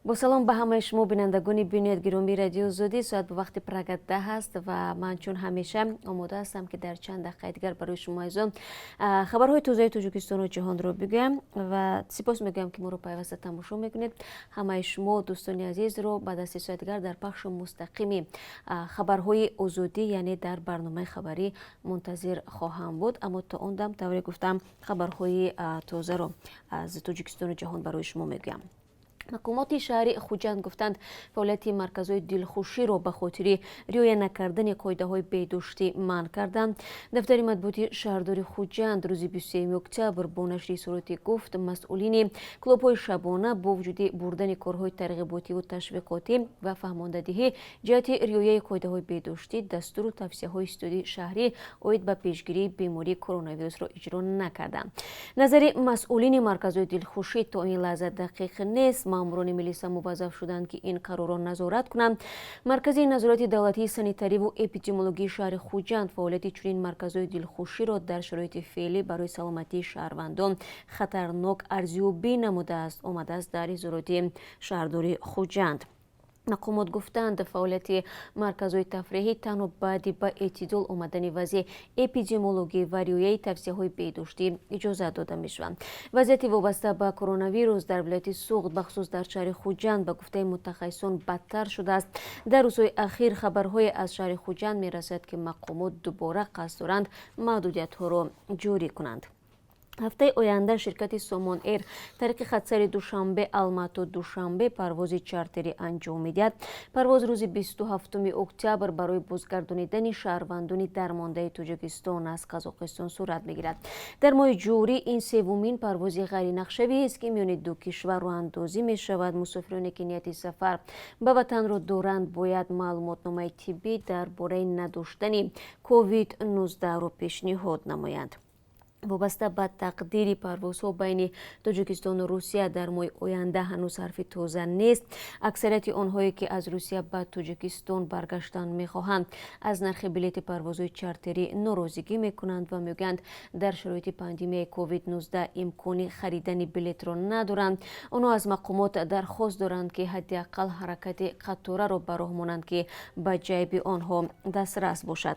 با سلام به همه شما بینندگان بینید گرامی رادیو آزادی. ساعت به وقت پرگرده هست و من چون همیشه آماده هستم که در چند دقیقه دیگر برای شما ایزان خبرهای تازه تاجیکستان و جهان رو بگم و سپاس میگم که ما رو پیوسته تماشا میکنید. همه شما دوستان عزیز رو بعد از 3 ساعت دیگر در پخش مستقیمی خبرهای آزادی یعنی در برنامه خبری منتظر خواهم بود. اما تا اون دم طوری گفتم خبرهای تازه رو از تاجیکستان و جهان برای شما میگم. مقامات شهری خوجند گفتند فعالیت مرکزهای دلخوشی را به خاطر رعایت نکردن قاعده‌های بهداشتی منع کردند. دفتر مطبوعاتی شهرداری خوجند روز 23 اکتبر با نشر اظهاراتی گفت مسئولین کلوب‌های شبانه با وجود بردن کارهای ترغیباتی و تشویقاتی و فهماندهی جهت رعایت قاعده‌های بهداشتی دستور و توصیه‌های استادی شهری عاید به پیشگیری بیماری کرونا ویروس را اجرا نکردند. نظر مسئولین مرکزهای دلخوشی تا این لحظه دقیق نیست. ماموران ملیسا موظف شدند که این قرار را نظارت کنند. مرکز نظارت دولتی سانیتاری و اپیدمیولوژی شهر خوجند فعالیت چنین مرکزهای دلخوشی را در شرایط فعلی برای سلامتی شهروندان خطرناک ارزیابی نموده است. آمده است در اظهارات شهرداری خوجند. مقامات گفتند فعالیت مرکزهای تفریحی تنها بعد به اعتدال آمدن وضع اپیدمیولوژی و رعایت توصیه‌های بهداشتی اجازه داده می‌شود. وضعیت وابسته به کرونا ویروس در ولایت سوخت بخصوص در شهر خوجند به گفته متخصصان بدتر شده است. در روزهای اخیر خبرهای از شهر خوجند می‌رسد که مقامات دوباره قصد دارند محدودیت‌ها را جاری کنند. هفته آینده شرکت سامان ایر طریق خطسر دوشنبه الماتو دوشنبه پرواز چارتری انجام میدهد. پرواز روز 27 اکتبر برای بازگردانیدن شهروندان درمانده تاجیکستان از قزاقستان صورت میگیرد. در ماه جوری این سومین پرواز غیر نقشه‌ای است که میان دو کشور راه اندازی می شود. مسافرانی که نیت سفر به وطن را دارند باید معلوماتنامه طبی درباره نداشتن کووید 19 را پیشنهاد نمایند. وابسته به تقدیر پروازها بین تاجیکستان و روسیه در ماه آینده هنوز حرف تازه نیست. اکثریت آنهایی که از روسیه به تاجیکستان برگشتن میخواهند از نرخ بلیط پروازهای چارتری ناراضگی میکنند و میگویند در شرایط پاندمی کووید 19 امکان خریدن بلیط را ندارند. آنها از مقامات درخواست دارند که حداقل حرکت قطاره را به راه مانند که به جیب آنها دسترس باشد.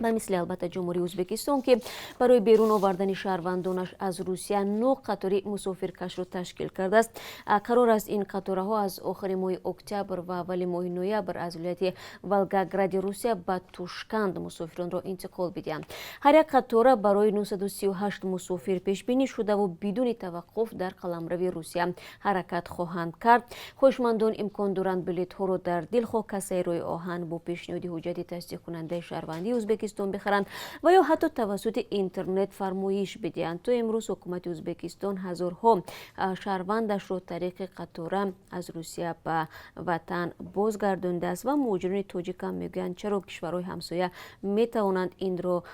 به مثل البته جمهوری ازبکستان که برای بیرون آوردن شهروندانش از روسیه 9 قطار مسافرکش را تشکیل کرده است. قرار است این قطارها از آخر ماه اکتبر و اول ماه نوامبر از ولایت ولگاگراد روسیه به توشکند مسافران را انتقال بدهند. هر یک قطار برای 938 مسافر پیش بینی شده و بدون توقف در قلمرو روسیه حرکت خواهند کرد. خواهشمندان امکان دارند بلیط ها را در دلخواه کسای روی آهن با پیشنهاد حجت تصدیق کننده شهروندی ازبکستان بخرند و یا حتی توسط اینترنت فرمایش بدهند. تا امروز حکومت ازبکستان هزارها شهروندش را طریق قطار از روسیه به وطن بازگردانده است و مهاجران تاجیک هم میگویند چرا کشورهای همسایه میتوانند این را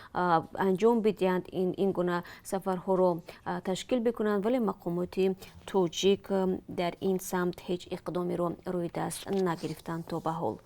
انجام بدهند، این گونه سفرها را تشکیل بکنند، ولی مقامات تاجیک در این سمت هیچ اقدامی را روی دست نگرفتند تا به حال.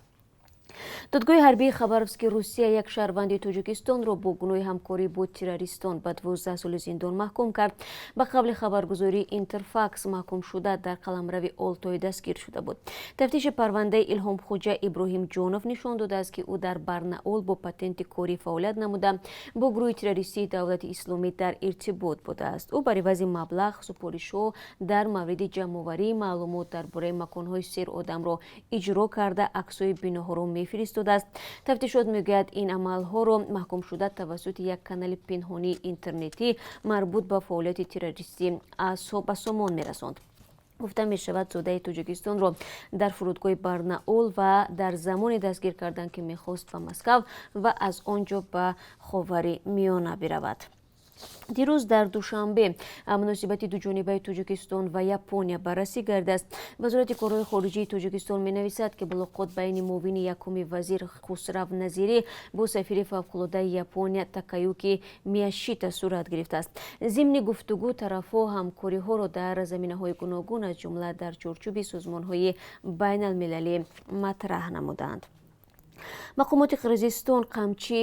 دادگاه حربی خبر است که روسیه یک شهروند تاجیکستان را با گناه همکاری با تروریستان به 12 سال زندان محکوم کرد. به قبل خبرگزاری اینترفاکس محکوم شده در قلمرو آلتای دستگیر شده بود. تفتیش پرونده الهام خوجا ابراهیم جونوف نشان داده است که او در برناول با پتنت کاری فعالیت نموده با گروه تروریستی دولت اسلامی در ارتباط بوده است. او برای وضع مبلغ سپارش‌ها در مورد جمع‌آوری معلومات درباره مکان‌های سیر آدم را اجرا کرده عکس‌های بناها را می‌فرستاده است. تفتیشات میگوید این عمل‌ها را محکوم شده توسط یک کانال پنهانی اینترنتی مربوط به فعالیت تروریستی به سامان می‌رساند. گفته می شود زاده تاجیکستان را در فرودگاه برناول و در زمان دستگیر کردن که می‌خواست به مسکو و از آنجا به خاور میانه برود. دیروز در دوشنبه مناسبت دو جانبه تاجیکستان و ژاپنیا بررسی گردیده است. وزارت کارهای خارجه تاجیکستان می‌نویسد که ملاقات بین معاون یکم وزیر خسرو نظیری با سفیر فوق‌العاده ژاپنیا تاکایوکی میاشیتا صورت گرفته است. ضمن گفتگو طرف‌ها همکاری‌ها را در زمینه‌های گوناگون از جمله در چارچوب سازمان‌های بین‌المللی مطرح نمودند. мақомоти қирғизистон қамчи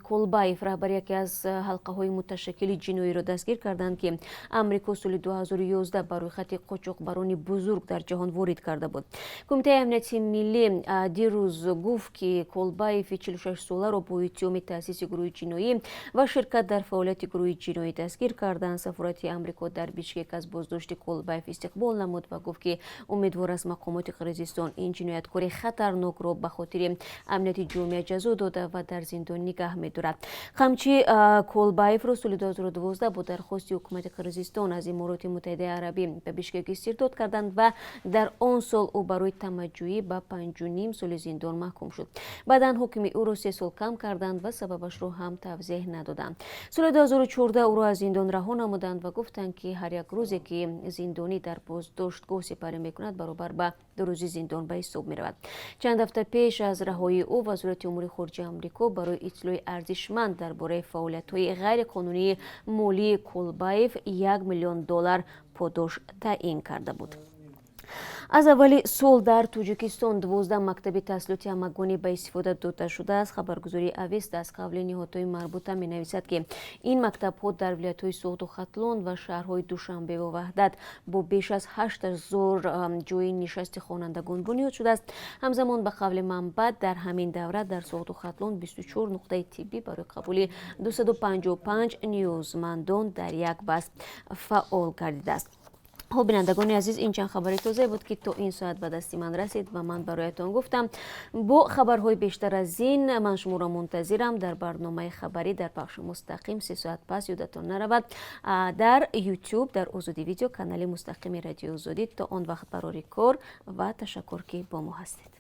Колбаев раҳбари яке аз ҳалқаҳои муташаккили ҷиноиро дастгир карданд ки амрико соли 2011 ба рӯйхати қочоқбарони бузург дар ҷаҳон ворид карда буд. Кумитаи амнияти миллӣ дирӯз гуфт ки Колбаеви 46 соларо бо иттиҳоми таъсиси гурӯҳи ҷиноӣ ва ширкат дар фаъолияти гурӯҳи ҷиноӣ дастгир карданд. Сафорати амрико дар Бишкек аз боздошти Колбаев истиқбол намуд ва гуфт ки умедвор аст мақомоти Қирғизистон ин ҷинояткори хатарнокро ба хотири амнияти ҷомеа ҷазо дода ва дар зиндон нигаҳ медорад. Қамчи Колбаевро соли 2012 бо дархости ҳукумати Қирғизистон аз Имороти Муттаҳидаи Арабӣ ба Бишкек истирдод карданд ва дар он сол ӯ барои тамаҷҷӯӣ ба 5.5 соли зиндон маҳкум шуд. Баъдан ҳукми ӯро 3 сол кам карданд ва сабабашро ҳам тавзеҳ надоданд. Соли 2014 ӯро аз зиндон раҳо намуданд ва гуфтанд ки ҳар як рӯзе ки зиндонӣ дар боздоштгоҳ сипарӣ мекунад баробар ба 2 рӯзи зиндон ба ҳисоб меравад. Чанд ҳафта пеш аз раҳоии ӯ вазорати умури хориҷии Амрико барои иттилои арзишманд дар бораи фаъолиятҳои ғайриқонунии молии Колбаев $1 миллион подош таъин карда буд. аз аввали сол дар Тоҷикистон 12 мактаби таҳсилоти ҳамагонӣ ба истифода дода шудааст. Хабаргузории Авеста аз қавли ниҳодҳои марбута менависад ки ин мактабҳо дар вилоятҳои Суғду Хатлон ва шаҳрҳои Душанбеву Ваҳдат бо беш аз 8000 ҷойи нишасти хонандагон бунёд шудааст. ҳамзамон ба қавли манбаъ дар ҳамин давра дар Суғду Хатлон 24 нуқтаи тиббӣ барои қабули 255 ниёзмандон дар як баст фаъол гардидааст. бинандагони азиз, ин чанд хабари тоза буд ки то ин соат ба дасти ман расид ва ман бароятон гуфтам. бо хабарҳои бештар аз ин ман шуморо мунтазирам дар барномаи хабарӣ дар пахши мустақим 3 соат пас. ёдатон наравад дар YouTube дар Ozodivideo канали мустақими радиои Озодӣ. то он вақт барори кор ва ташаккур ки бо мо ҳастед.